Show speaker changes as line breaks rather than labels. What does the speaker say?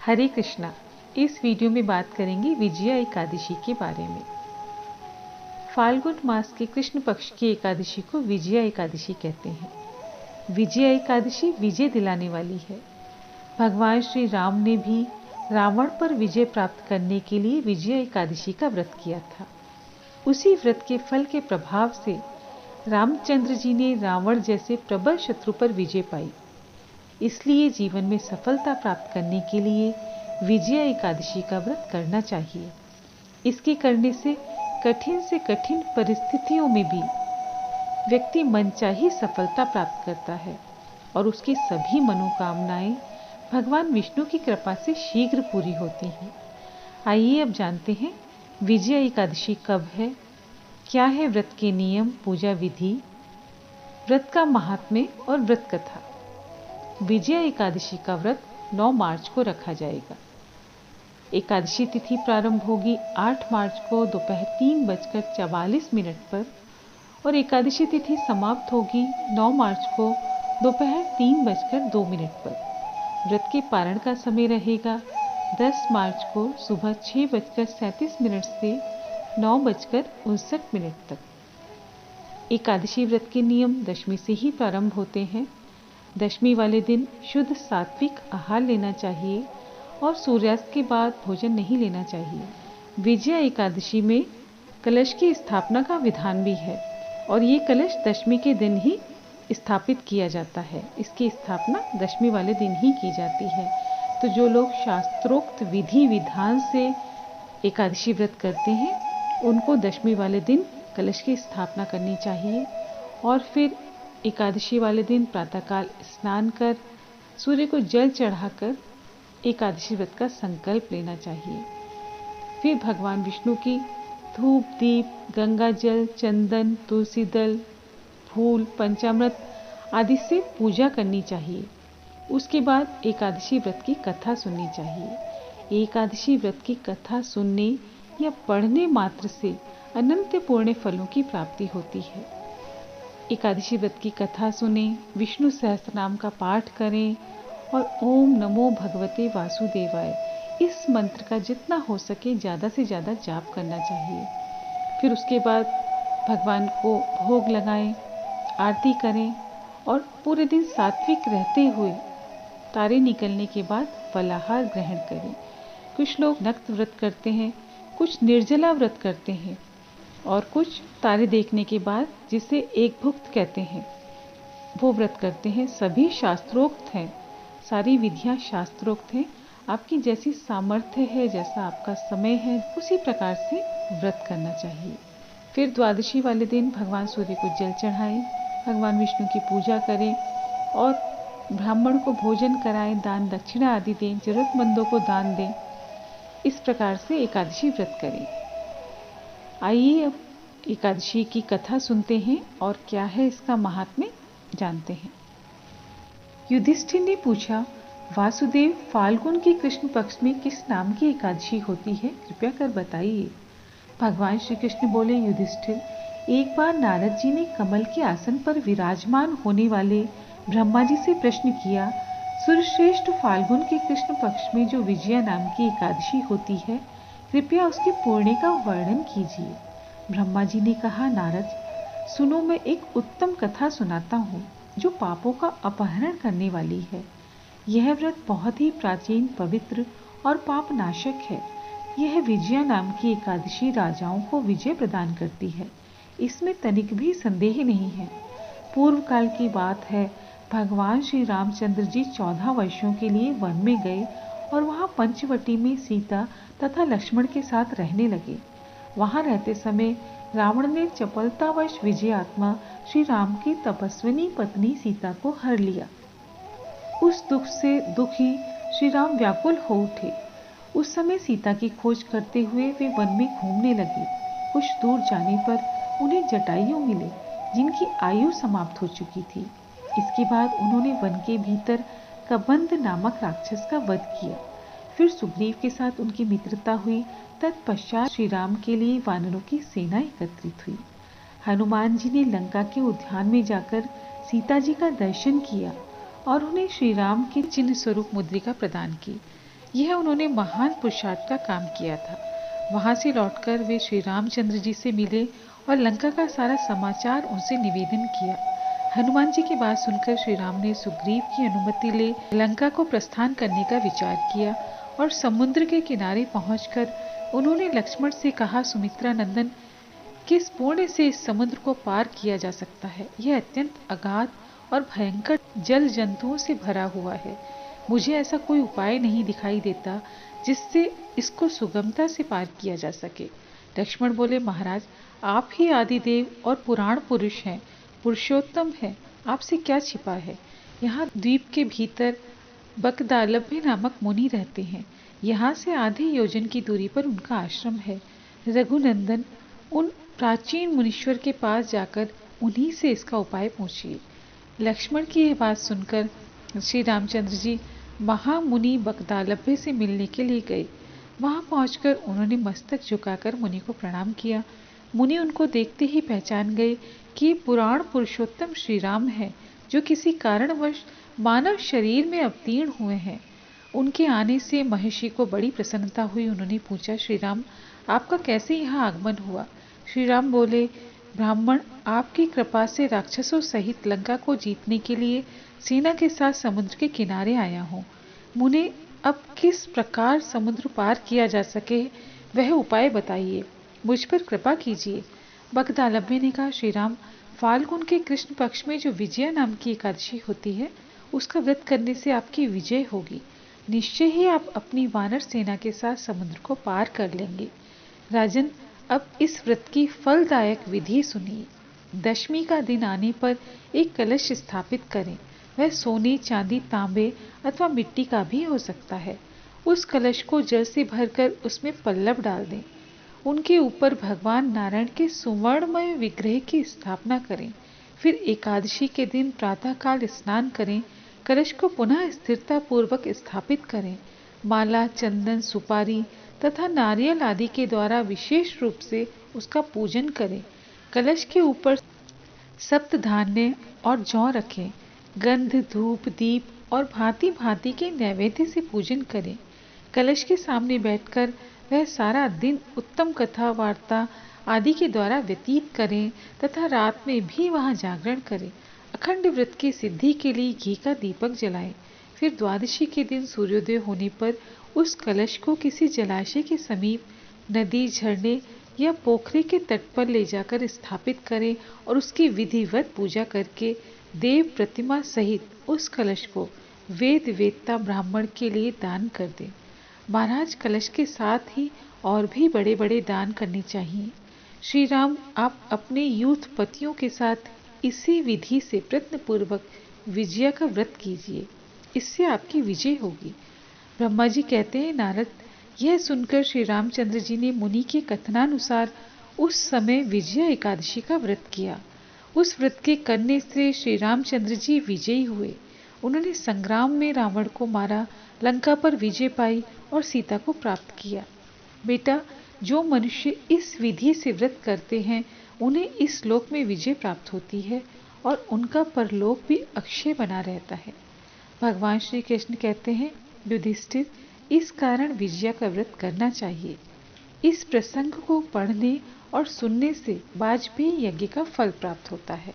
हरे कृष्णा। इस वीडियो में बात करेंगे विजया एकादशी के बारे में। फाल्गुन मास के कृष्ण पक्ष की एकादशी को विजया एकादशी कहते हैं। विजया एकादशी विजय दिलाने वाली है। भगवान श्री राम ने भी रावण पर विजय प्राप्त करने के लिए विजया एकादशी का व्रत किया था। उसी व्रत के फल के प्रभाव से रामचंद्र जी ने रावण जैसे प्रबल शत्रु पर विजय पाई। इसलिए जीवन में सफलता प्राप्त करने के लिए विजया एकादशी का व्रत करना चाहिए। इसके करने से कठिन परिस्थितियों में भी व्यक्ति मनचाही सफलता प्राप्त करता है और उसकी सभी मनोकामनाएं भगवान विष्णु की कृपा से शीघ्र पूरी होती हैं। आइए अब जानते हैं विजया एकादशी कब है, क्या है व्रत के नियम, पूजा विधि, व्रत का महात्म्य और व्रत कथा। विजया एकादशी का व्रत 9 मार्च को रखा जाएगा। एकादशी तिथि प्रारंभ होगी 8 मार्च को दोपहर 3:44 पर और एकादशी तिथि समाप्त होगी 9 मार्च को दोपहर 3:02 पर। व्रत के पारण का समय रहेगा 10 मार्च को सुबह 6:37 से 9:59 तक। एकादशी व्रत के नियम दशमी से ही प्रारंभ होते हैं। दशमी वाले दिन शुद्ध सात्विक आहार लेना चाहिए और सूर्यास्त के बाद भोजन नहीं लेना चाहिए। विजया एकादशी में कलश की स्थापना का विधान भी है और ये कलश दशमी के दिन ही स्थापित किया जाता है। इसकी स्थापना दशमी वाले दिन ही की जाती है। तो जो लोग शास्त्रोक्त विधि विधान से एकादशी व्रत करते हैं उनको दशमी वाले दिन कलश की स्थापना करनी चाहिए और फिर एकादशी वाले दिन प्रातःकाल स्नान कर सूर्य को जल चढ़ाकर एकादशी व्रत का संकल्प लेना चाहिए। फिर भगवान विष्णु की धूप, दीप, गंगा जल, चंदन, तुलसी दल, फूल, पंचामृत आदि से पूजा करनी चाहिए। उसके बाद एकादशी व्रत की कथा सुननी चाहिए। एकादशी व्रत की कथा सुनने या पढ़ने मात्र से अनंत पुण्य फलों की प्राप्ति होती है। एकादशी व्रत की कथा सुने, विष्णु सहस्त्रनाम का पाठ करें और ओम नमो भगवते वासुदेवाय इस मंत्र का जितना हो सके ज़्यादा से ज़्यादा जाप करना चाहिए। फिर उसके बाद भगवान को भोग लगाएं, आरती करें और पूरे दिन सात्विक रहते हुए तारे निकलने के बाद फलाहार ग्रहण करें। कुछ लोग नक्त व्रत करते हैं, कुछ निर्जला व्रत करते हैं और कुछ तारे देखने के बाद जिसे एक भुक्त कहते हैं वो व्रत करते हैं। सभी शास्त्रोक्त हैं, सारी विधियां शास्त्रोक्त हैं। आपकी जैसी सामर्थ्य है, जैसा आपका समय है, उसी प्रकार से व्रत करना चाहिए। फिर द्वादशी वाले दिन भगवान सूर्य को जल चढ़ाएं, भगवान विष्णु की पूजा करें और ब्राह्मण को भोजन कराएं, दान दक्षिणा आदि दें, जरूरतमंदों को दान दें। इस प्रकार से एकादशी व्रत करें। आइए अब एकादशी की कथा सुनते हैं और क्या है इसका महात्म्य जानते हैं। युधिष्ठिर ने पूछा, वासुदेव, फाल्गुन के कृष्ण पक्ष में किस नाम की एकादशी होती है, कृपया कर बताइए। भगवान श्री कृष्ण बोले, युधिष्ठिर, एक बार नारद जी ने कमल के आसन पर विराजमान होने वाले ब्रह्मा जी से प्रश्न किया, सुरश्रेष्ठ, फाल्गुन के कृष्ण पक्ष में जो विजया नाम की एकादशी होती है, कृपया उसके पुण्य का वर्णन कीजिए। ब्रह्मा जी ने कहा, नारद, सुनो, मैं एक उत्तम कथा सुनाता हूँ जो पापों का अपहरण करने वाली है। यह व्रत बहुत ही प्राचीन, पवित्र और पाप नाशक है। यह विजया नाम की एकादशी राजाओं को विजय प्रदान करती है, इसमें तनिक भी संदेह नहीं है। पूर्व काल की बात है, भगवान श्री रामचंद्र जी 14 वर्षों के लिए वन में गए और वहां पंचवटी में सीता तथा लक्ष्मण के साथ रहने लगे। वहां रहते समय रावण ने चपलतावश विजयात्मा श्री राम की तपस्विनी पत्नी सीता को हर लिया। उस दुख से दुखी श्री राम व्याकुल हो उठे। उस समय सीता की खोज करते हुए वे वन में घूमने लगे। कुछ दूर जाने पर उन्हें जटायु मिले जिनकी आयु समाप्त हो चुकी थी। इसके बाद उन्होंने वन के भीतर कबंध नामक राक्षस का वध किया। फिर सुग्रीव के साथ उनकी मित्रता हुई। तत्पश्चात श्री राम के लिए वानरों की सेना एकत्रित हुई। हनुमान जी ने लंका के उद्यान में जाकर सीता जी का दर्शन किया और उन्हें श्री राम के चिन्ह स्वरूप मुद्रिका प्रदान की। यह उन्होंने महान पुरुषार्थ का काम किया था। वहां से लौटकर वे श्री रामचंद्र जी से मिले और लंका का सारा समाचार उनसे निवेदन किया। हनुमान जी की बात सुनकर श्री राम ने सुग्रीव की अनुमति ले लंका को प्रस्थान करने का विचार किया और समुद्र के किनारे पहुंचकर उन्होंने लक्ष्मण से कहा, सुमित्रा नंदन, किस पुण्य से इस समुद्र को पार किया जा सकता है? यह अत्यंत अगाध और भयंकर जल जंतुओं से भरा हुआ है। मुझे ऐसा कोई उपाय नहीं दिखाई देता जिससे इसको सुगमता से पार किया जा सके। लक्ष्मण बोले, महाराज, आप ही आदिदेव और पुराण पुरुष हैं, पुरुषोत्तम हैं, आपसे क्या छिपा है? यहाँ द्वीप के भीतर बकदालभ्य नामक मुनि रहते हैं। यहाँ से आधे योजन की दूरी पर उनका आश्रम है। रघुनंदन, उन प्राचीन मुनीश्वर के पास जाकर उन्हीं से इसका उपाय पूछिए। लक्ष्मण की यह बात सुनकर श्री रामचंद्र जी महामुनि बकदालभ्य से मिलने के लिए गए। वहां पहुंचकर उन्होंने मस्तक झुकाकर मुनि को प्रणाम किया। मुनि उनको देखते ही पहचान गए कि पुराण पुरुषोत्तम श्री राम है, जो किसी कारणवश मानव शरीर में अवतीर्ण हुए हैं। उनके आने से महर्षि को बड़ी प्रसन्नता हुई। उन्होंने पूछा, श्री राम, आपका कैसे यहाँ आगमन हुआ? श्री राम बोले, ब्राह्मण, आपकी कृपा से राक्षसों सहित लंका को जीतने के लिए सेना के साथ समुद्र के किनारे आया हूँ। मुने, अब किस प्रकार समुद्र पार किया जा सके, वह उपाय बताइए, मुझ पर कृपा कीजिए। बकदालभ्य ने कहा, श्री राम, फाल्गुन के कृष्ण पक्ष में जो विजया नाम की एकादशी होती है, उसका व्रत करने से आपकी विजय होगी। निश्चय ही आप अपनी वानर सेना के साथ समुद्र को पार कर लेंगे। राजन, अब इस व्रत की फलदायक विधि सुनिए। दशमी का दिन आने पर एक कलश स्थापित करें। वह सोने, चांदी, तांबे अथवा मिट्टी का भी हो सकता है। उस कलश को जल से भरकर उसमें पल्लव डाल दें। उनके ऊपर भगवान नारायण के सुवर्णमय विग्रह की स्थापना करें। फिर एकादशी के दिन प्रातःकाल स्नान करें। कलश को पुनः स्थिरता पूर्वक स्थापित करें। माला, चंदन, सुपारी तथा नारियल आदि के द्वारा विशेष रूप से उसका पूजन करें। कलश के ऊपर सप्त धान्य और जौ रखें। गंध, धूप, दीप और भांति भांति के नैवेद्य से पूजन करें। कलश के सामने बैठकर वह सारा दिन उत्तम कथा वार्ता आदि के द्वारा व्यतीत करें तथा रात में भी वहां जागरण करें। अखंड व्रत की सिद्धि के लिए घी का दीपक जलाएं। फिर द्वादशी के दिन सूर्योदय होने पर उस कलश को किसी जलाशय के समीप, नदी, झरने या पोखरे के तट पर ले जाकर स्थापित करें और उसकी विधिवत पूजा करके देव प्रतिमा सहित उस कलश को वेद वेत्ता ब्राह्मण के लिए दान कर दें। महाराज, कलश के साथ ही और भी बड़े बड़े दान करने चाहिए। श्री राम, आप अपने यूथ पतियों के साथ इसी विधि से प्रयत्नपूर्वक विजया का व्रत कीजिए, इससे आपकी विजय होगी। ब्रह्मा जी कहते हैं, नारद, यह सुनकर श्री रामचंद्र जी ने मुनि के कथनानुसार उस समय विजया एकादशी का व्रत किया। उस व्रत के करने से श्री रामचंद्र जी विजयी हुए। उन्होंने संग्राम में रावण को मारा, लंका पर विजय पाई और सीता को प्राप्त किया। बेटा, जो मनुष्य इस विधि से व्रत करते हैं, उन्हें इस लोक में विजय प्राप्त होती है और उनका परलोक भी अक्षय बना रहता है। भगवान श्री कृष्ण कहते हैं, युधिष्ठिर, इस कारण विजया का व्रत करना चाहिए। इस प्रसंग को पढ़ने और सुनने से वाजपेयी यज्ञ का फल प्राप्त होता है।